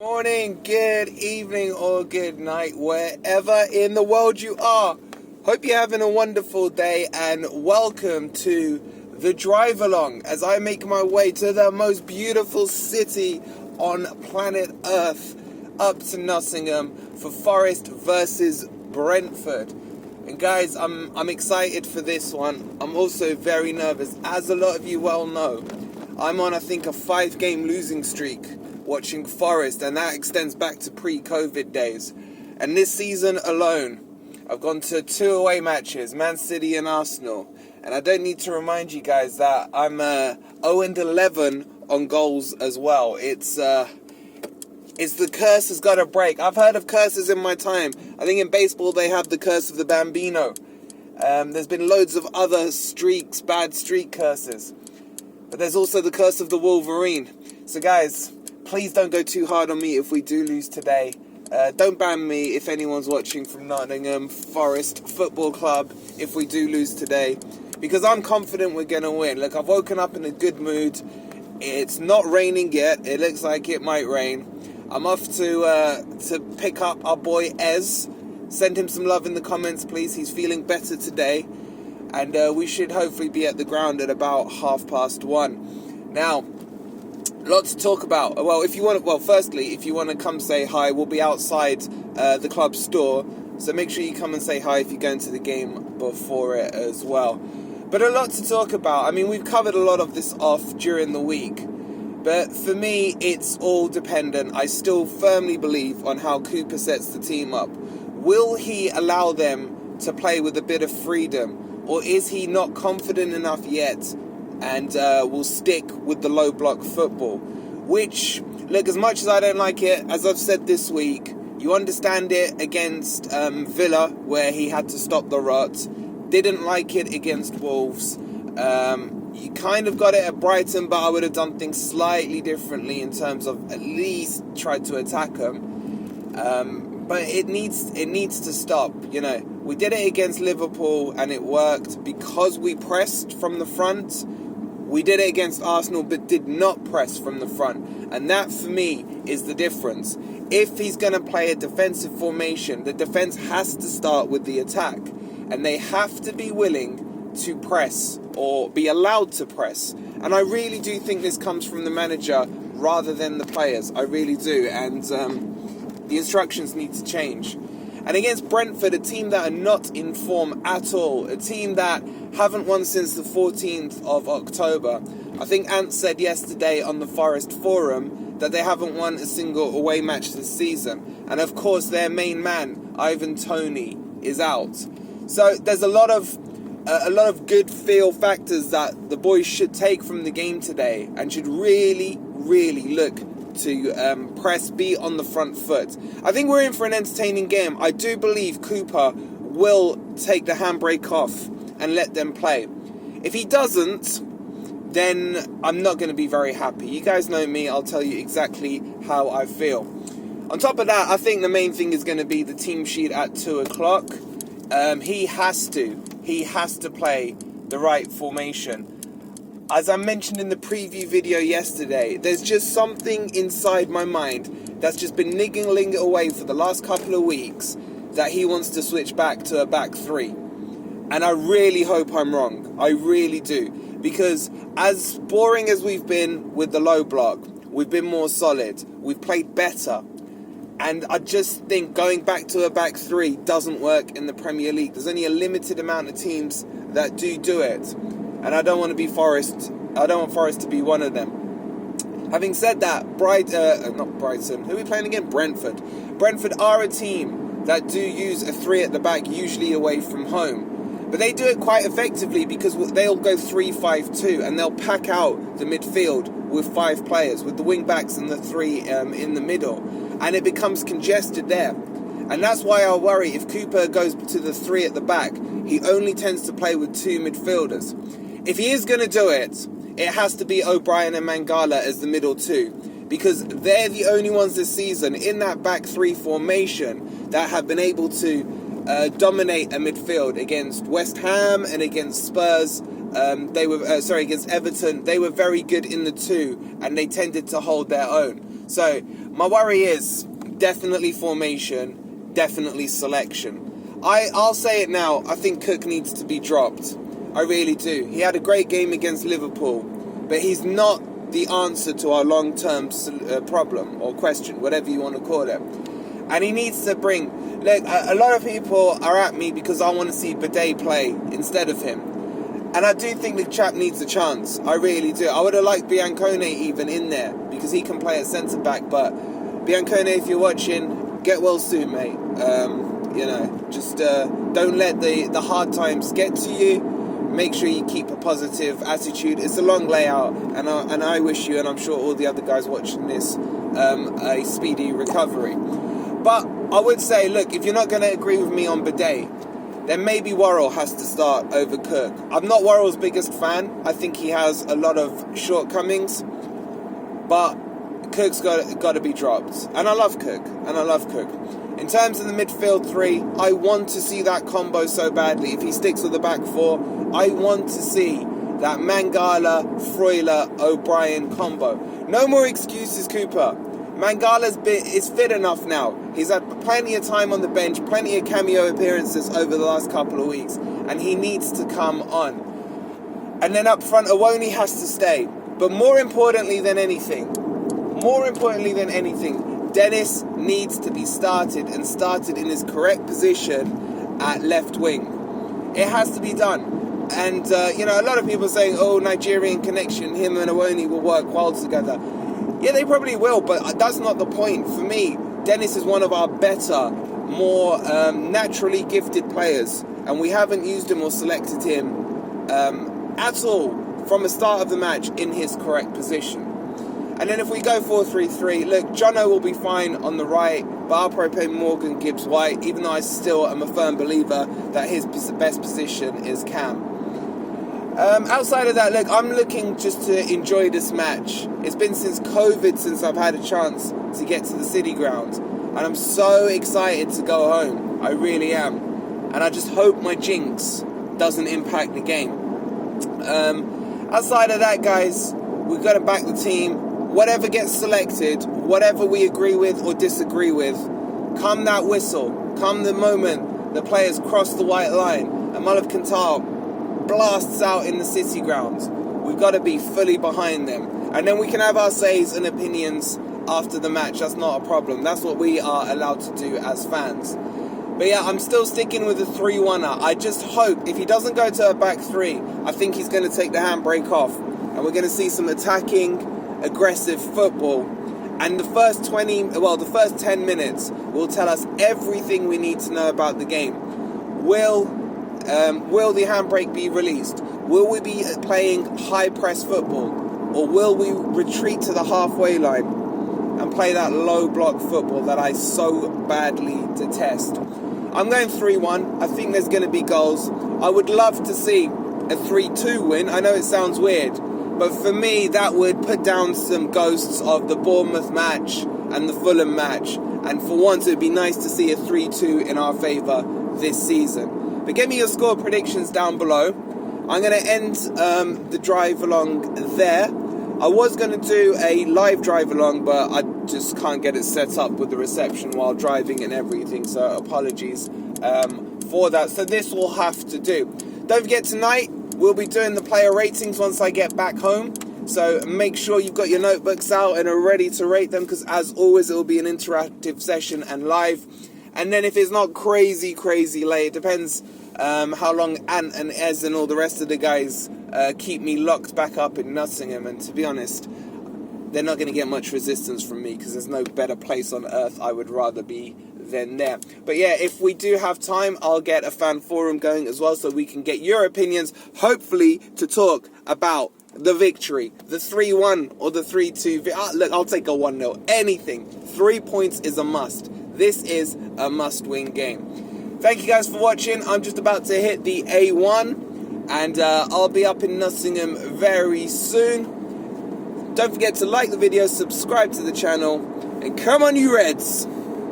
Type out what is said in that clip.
Morning, good evening, or good night, wherever in the world you are. Hope you're having a wonderful day, and welcome to the drive along as I make my way to the most beautiful city on planet Earth, up to Nottingham for Forest versus Brentford. And guys, I'm excited for this one. I'm also very nervous. As a lot of you well know, I'm on, I think, a 5-game losing streak watching Forest, and that extends back to pre-COVID days. And this season alone, I've gone to 2 away matches, Man City and Arsenal. And I don't need to remind you guys that I'm 0-11 on goals as well. It's the curse has got to break. I've heard of curses in my time. I think in baseball they have the curse of the Bambino. There's been loads of other streaks, bad streak curses. But there's also the curse of the Wolverine. So guys, please don't go too hard on me if we do lose today. Don't ban me if anyone's watching from Nottingham Forest Football Club if we do lose today. Because I'm confident we're going to win. Look, I've woken up in a good mood. It's not raining yet. It looks like it might rain. I'm off to pick up our boy Ez. Send him some love in the comments, please. He's feeling better today. And we should hopefully be at the ground at about 1:30. Now, lots to talk about. Firstly, if you want to come say hi, we'll be outside the club store. So make sure you come and say hi if you go into the game before it as well. But a lot to talk about. I mean, we've covered a lot of this off during the week. But for me, it's all dependent. I still firmly believe on how Cooper sets the team up. Will he allow them to play with a bit of freedom? Or is he not confident enough yet and will stick with the low block football? Which, look, as much as I don't like it, as I've said this week, you understand it against Villa, where he had to stop the rot. Didn't like it against Wolves. You kind of got it at Brighton, but I would have done things slightly differently in terms of at least tried to attack them. But it needs to stop. You know, we did it against Liverpool and it worked because we pressed from the front. We did it against Arsenal but did not press from the front. And that for me is the difference. If he's going to play a defensive formation, the defense has to start with the attack. And they have to be willing to press or be allowed to press. And I really do think this comes from the manager rather than the players. I really do. And the instructions need to change. And against Brentford, a team that are not in form at all, a team that haven't won since the 14th of October. I think Ant said yesterday on the Forest Forum that they haven't won a single away match this season. And of course, their main man, Ivan Toney, is out. So there's a lot of good feel factors that the boys should take from the game today and should really, really look to press, be on the front foot. I think we're in for an entertaining game. I do believe Cooper will take the handbrake off and let them play. If he doesn't, then I'm not going to be very happy. You guys know me, I'll tell you exactly how I feel. On top of that, I think the main thing is going to be the team sheet at 2:00. He has to play the right formation. As I mentioned in the preview video yesterday, there's just something inside my mind that's just been niggling away for the last couple of weeks that he wants to switch back to a back three. And I really hope I'm wrong. I really do. Because as boring as we've been with the low block, we've been more solid. We've played better. And I just think going back to a back three doesn't work in the Premier League. There's only a limited amount of teams that do it. And I don't want to be Forest. I don't want Forest to be one of them. Having said that, not Brighton. Who are we playing again? Brentford. Brentford are a team that do use a 3 at the back, usually away from home. But they do it quite effectively because they'll go 3-5-2 and they'll pack out the midfield with 5 players, with the wing backs and the 3 in the middle. And it becomes congested there. And that's why I worry if Cooper goes to the 3 at the back, he only tends to play with 2 midfielders. If he is going to do it, it has to be O'Brien and Mangala as the middle 2. Because they're the only ones this season in that back 3 formation that have been able to dominate a midfield against West Ham and against Spurs. Against Everton. They were very good in the 2 and they tended to hold their own. So my worry is definitely formation, definitely selection. I'll say it now, I think Cook needs to be dropped. I really do. He had a great game against Liverpool, but he's not the answer to our long-term problem or question, whatever you want to call it. And he needs to bring... Look, a lot of people are at me because I want to see Bidet play instead of him. And I do think the chap needs a chance. I really do. I would have liked Biancone even in there because he can play at centre-back. But Biancone, if you're watching, get well soon, mate. Just don't let the hard times get to you. Make sure you keep a positive attitude. It's a long layout, and I wish you, and I'm sure all the other guys watching this, a speedy recovery. But I would say, look, if you're not going to agree with me on Bidet, then maybe Worrell has to start over Cook. I'm not Worrell's biggest fan. I think he has a lot of shortcomings, but Cook's got to be dropped. And I love Cook. In terms of the midfield three, I want to see that combo so badly. If he sticks with the back four, I want to see that Mangala, Freuler, O'Brien combo. No more excuses, Cooper. Mangala's is fit enough now. He's had plenty of time on the bench, plenty of cameo appearances over the last couple of weeks, and he needs to come on. And then up front, Awoni has to stay. But more importantly than anything, Dennis needs to be started in his correct position at left wing. It has to be done. And, a lot of people are saying, Nigerian connection, him and Awoni will work well together. Yeah, they probably will, but that's not the point. For me, Dennis is one of our better, more naturally gifted players, and we haven't used him or selected him at all from the start of the match in his correct position. And then if we go 4-3-3, look, Jono will be fine on the right, but I'll probably play Morgan Gibbs-White, even though I still am a firm believer that his best position is Cam. Outside of that, look, I'm looking just to enjoy this match. It's been since COVID since I've had a chance to get to the City ground, and I'm so excited to go home. I really am. And I just hope my jinx doesn't impact the game. Outside of that, guys, we've got to back the team. Whatever gets selected, whatever we agree with or disagree with, come that whistle, come the moment the players cross the white line and Mullaf Kantar blasts out in the City ground, we've got to be fully behind them. And then we can have our says and opinions after the match. That's not a problem. That's what we are allowed to do as fans. But yeah, I'm still sticking with the 3-1er. I just hope, if he doesn't go to a back three, I think he's going to take the handbrake off. And we're going to see some attacking, aggressive football. And the first 10 minutes will tell us everything we need to know about the game. Will the handbrake be released? Will we be playing high press football? Or will we retreat to the halfway line and play that low block football that I so badly detest? I'm going 3-1. I think there's going to be goals. I would love to see a 3-2 win. I know it sounds weird, but for me that would put down some ghosts of the Bournemouth match and the Fulham match. And for once it would be nice to see a 3-2 in our favour this season. But give me your score predictions down below. I'm going to end the drive along there. I was going to do a live drive along, but I just can't get it set up with the reception while driving and everything, so apologies for that. So this will have to do. Don't forget, tonight we'll be doing the player ratings once I get back home. So make sure you've got your notebooks out and are ready to rate them, because as always it will be an interactive session and live. And then if it's not crazy late, it depends how long Ant and Ez and all the rest of the guys keep me locked back up in Nottingham. And to be honest, they're not going to get much resistance from me, because there's no better place on earth I would rather be than there. But yeah, if we do have time, I'll get a fan forum going as well, so we can get your opinions, hopefully to talk about the victory, the 3-1 or the 3-2. Look, I'll take a 1-0, anything. 3 points is a must. This is a must-win game. Thank you guys for watching. I'm just about to hit the A1, and I'll be up in Nottingham very soon. Don't forget to like the video, subscribe to the channel, and come on you Reds!